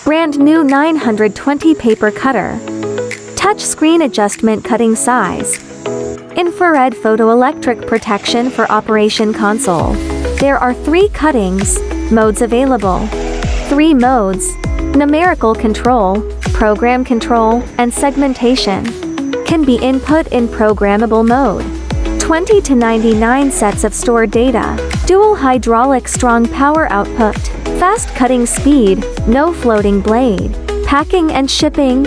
Brand new 920 paper cutter. Touch screen adjustment cutting size. Infrared photoelectric protection for operation console. There are 3 cuttings modes available. 3 modes: numerical control, program control, and segmentation. Can be input in programmable mode. 20 to 99 sets of stored data. Dual hydraulic strong power output. Fast cutting speed, no floating blade. Packing and shipping,